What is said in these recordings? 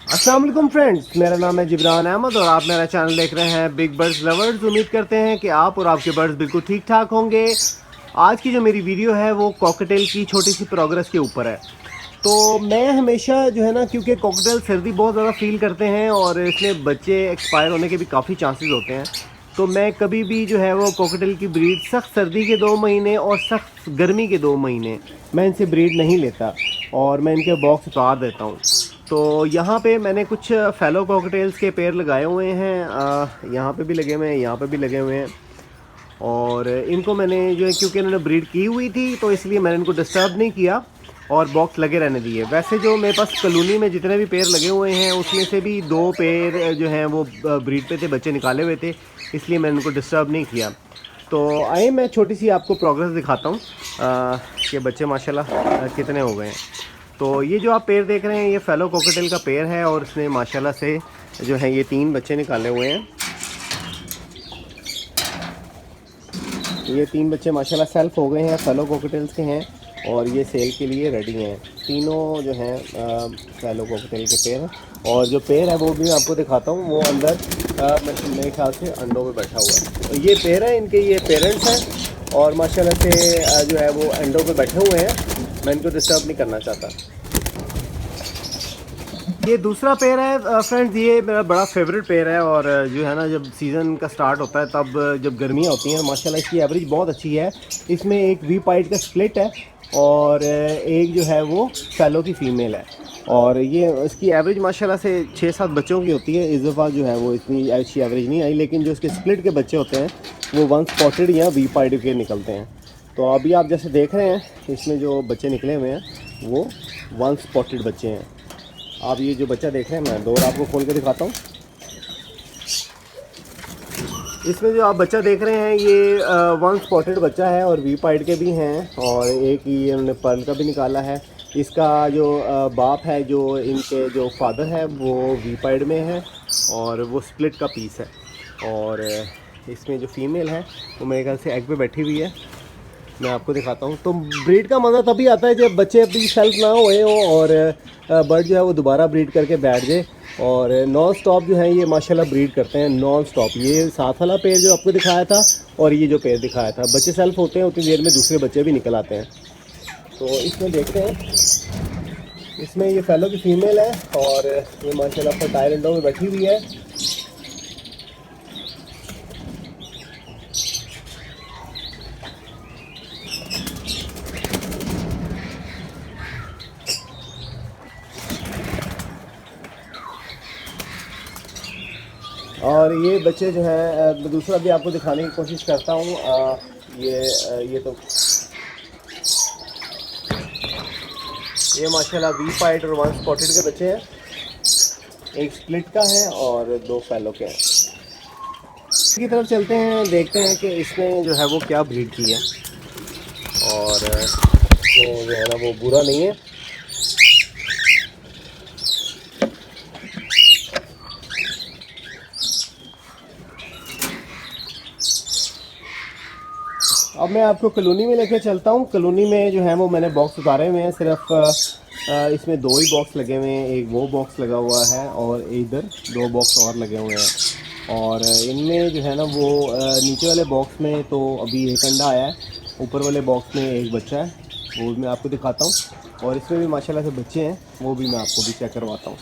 अस्सलाम वालेकुम फ्रेंड्स, मेरा नाम है जिब्रान अहमद और आप मेरा चैनल देख रहे हैं बिग बर्ड्स लवर्स। उम्मीद करते हैं कि आप और आपके बर्ड्स बिल्कुल ठीक ठाक होंगे। आज की जो मेरी वीडियो है वो कॉकटेल की छोटी सी प्रोग्रेस के ऊपर है। तो मैं हमेशा जो है ना, क्योंकि कॉकटेल सर्दी बहुत ज़्यादा फील करते हैं और इसमें बच्चे एक्सपायर होने के भी काफ़ी चांसेस होते हैं। तो मैं कभी भी जो है वो कॉकटेल की ब्रीड सख्त सर्दी के 2 महीने और सख्त गर्मी के 2 महीने मैं इनसे ब्रीड नहीं लेता और मैं इनके बॉक्स उतार देता हूँ। तो यहाँ पे मैंने कुछ फेलो कॉकटेल्स के पेड़ लगाए हुए हैं, यहाँ पे भी लगे हुए हैं, यहाँ पे भी लगे हुए हैं। और इनको मैंने जो है, क्योंकि इन्होंने ब्रीड की हुई थी तो इसलिए मैंने इनको डिस्टर्ब नहीं किया और बॉक्स लगे रहने दिए। वैसे जो मेरे पास कॉलोनी में जितने भी पेड़ लगे हुए हैं उसमें से भी 2 पेड़ जो हैं वो ब्रीड पे थे, बच्चे निकाले हुए थे, इसलिए मैंने इनको डिस्टर्ब नहीं किया। तो आइए मैं छोटी सी आपको प्रोग्रेस दिखाता हूँ कि बच्चे माशाल्लाह कितने हो गए हैं। तो ये जो आप पेड़ देख रहे हैं ये फेलो कॉकटेल का पेड़ है और इसने माशाल्लाह से जो है ये 3 बच्चे निकाले हुए हैं। ये 3 बच्चे माशाल्लाह सेल्फ हो गए हैं, फेलो कॉकटेल्स के हैं और ये सेल के लिए रेडी हैं। तीनों जो हैं फेलो कॉकटेल के पेड़ हैं। और जो पेड़ है वो भी मैं आपको दिखाता हूँ, वो अंदर मेरे ख्याल से अंडों में बैठा हुआ है। तो ये पेड़ है, इनके ये पेरेंट्स हैं और माशाल्लाह से जो है वो अंडों पे बैठे हुए हैं। मैं इनको डिस्टर्ब नहीं करना चाहता। ये दूसरा पेड़ है फ्रेंड्स, ये मेरा बड़ा फेवरेट पेड़ है और जो है ना, जब सीज़न का स्टार्ट होता है तब जब गर्मियाँ होती हैं माशाल्लाह इसकी एवरेज बहुत अच्छी है। इसमें एक वी पाइट का स्प्लिट है और एक जो है वो फेलो की फ़ीमेल है और ये इसकी एवरेज माशाल्लाह से 6-7 बच्चों की होती है। इस दफ़ा जो है वो इतनी अच्छी एवरेज नहीं आई, लेकिन जो इसके स्प्लिट के बच्चे होते हैं वो 1 स्पॉटेड या वी पाइट के निकलते हैं। तो अभी आप जैसे देख रहे हैं इसमें जो बच्चे निकले हुए हैं वो 1 स्पॉटेड बच्चे हैं। आप ये जो बच्चा देख रहे हैं, मैं डोर आपको खोल के दिखाता हूँ। इसमें जो आप बच्चा देख रहे हैं ये 1 स्पॉटेड बच्चा है और वी पाइड के भी हैं और एक ये उन्होंने पर्ल का भी निकाला है। इसका जो बाप है, जो इनके जो फादर है वो वी पाइड में है और वो स्प्लिट का पीस है। और इसमें जो फीमेल है वो मेरे ख्याल से एग पे बैठी हुई है। मैं आपको दिखाता हूँ। तो ब्रीड का मज़ा तभी आता है जब बच्चे अपनी सेल्फ ना हुए हो और बर्ड जो है वो दोबारा ब्रीड करके बैठ जाए। और नॉन स्टॉप जो है ये माशाल्लाह ब्रीड करते हैं नॉन स्टॉप। ये साथ वाला पेड़ जो आपको दिखाया था और ये जो पेड़ दिखाया था, बच्चे सेल्फ होते हैं उतनी देर में दूसरे बच्चे भी निकल आते हैं। तो इसमें देखते हैं, इसमें ये फेलो की फ़ीमेल है और ये माशाल्लाह फर्टाइल अंडों में बैठी हुई है। और ये बच्चे जो हैं दूसरा भी आपको दिखाने की कोशिश करता हूँ। ये तो ये माशाल्लाह वी पाइट और 1 स्पॉटेड के बच्चे हैं, एक स्प्लिट का है और 2 फेलो के हैं। की तरफ चलते हैं, देखते हैं कि इसने जो है वो क्या ब्रीड की है और तो जो है ना वो बुरा नहीं है। अब मैं आपको कॉलोनी में लेके चलता हूँ। कॉलोनी में जो है वो मैंने बॉक्स उतारे हुए हैं, सिर्फ इसमें 2 ही बॉक्स लगे हुए हैं। एक वो बॉक्स लगा हुआ है और इधर 2 बॉक्स और लगे हुए हैं। और इनमें जो है ना वो नीचे वाले बॉक्स में तो अभी एक अंडा आया है, ऊपर वाले बॉक्स में एक बच्चा है, वो भी मैं आपको दिखाता हूँ। और इसमें भी माशाल्लाह से बच्चे हैं, वो भी मैं आपको भी चेक करवाता हूँ।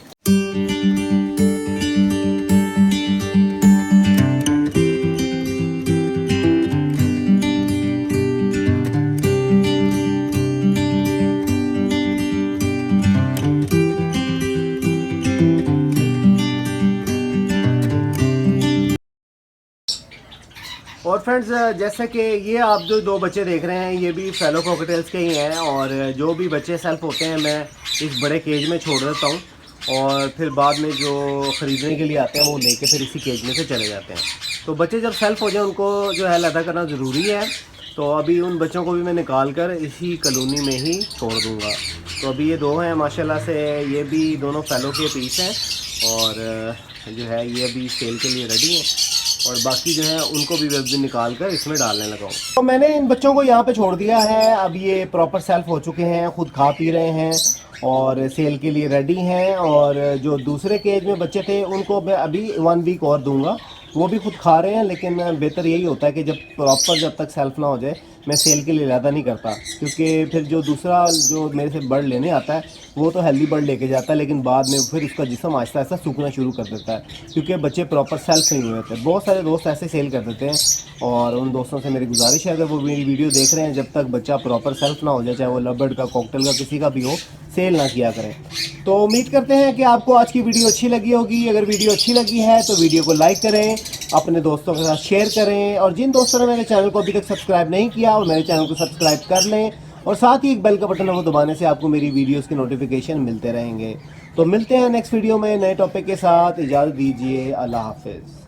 और फ्रेंड्स, जैसे कि ये आप जो 2 बच्चे देख रहे हैं ये भी फेलो कॉकटेल्स के ही हैं और जो भी बच्चे सेल्फ होते हैं मैं इस बड़े केज में छोड़ देता हूँ और फिर बाद में जो ख़रीदने के लिए आते हैं वो लेके फिर इसी केज में से चले जाते हैं। तो बच्चे जब सेल्फ हो जाए उनको जो है अलग करना ज़रूरी है। तो अभी उन बच्चों को भी मैं निकाल कर इसी कॉलोनी में ही छोड़ दूँगा। तो अभी ये 2 हैं माशाल्लाह से, ये भी दोनों फेलो के पीस हैं और जो है ये अभी सेल के लिए रेडी हैं और बाकी जो है उनको भी वेब निकाल कर इसमें डालने लगा हूँ। तो मैंने इन बच्चों को यहाँ पे छोड़ दिया है। अब ये प्रॉपर सेल्फ हो चुके हैं, खुद खा पी रहे हैं और सेल के लिए रेडी हैं। और जो दूसरे केज में बच्चे थे उनको मैं अभी 1 वीक और दूंगा, वो भी खुद खा रहे हैं। लेकिन बेहतर यही होता है कि जब तक सेल्फ ना हो जाए मैं सेल के लिए ज़्यादा नहीं करता, क्योंकि फिर जो दूसरा जो मेरे से बर्ड लेने आता है वो तो हेल्दी बर्ड लेके जाता है, लेकिन बाद में फिर उसका जिस्म आहिस्ता आहिस्ता सूखना शुरू कर देता है, क्योंकि बच्चे प्रॉपर सेल्फ नहीं हुए थे। बहुत सारे दोस्त ऐसे सेल कर देते हैं, और उन दोस्तों से मेरी गुजारिश है अगर वो मेरी वीडियो देख रहे हैं, जब तक बच्चा प्रॉपर सेल्फ ना हो जाए, चाहे वो लव का, कॉकटेल का, किसी का भी हो, सेल ना किया करें। तो उम्मीद करते हैं कि आपको आज की वीडियो अच्छी लगी होगी। अगर वीडियो अच्छी लगी है तो वीडियो को लाइक करें, अपने दोस्तों के साथ शेयर करें, और जिन दोस्तों ने मेरे चैनल को अभी तक सब्सक्राइब नहीं किया और मेरे चैनल को सब्सक्राइब कर लें, और साथ ही एक बेल का बटन है वो दबाने से आपको मेरी वीडियोस के नोटिफिकेशन मिलते रहेंगे। तो मिलते हैं नेक्स्ट वीडियो में नए टॉपिक के साथ। इजाज़त दीजिए, अल्लाह हाफिज़।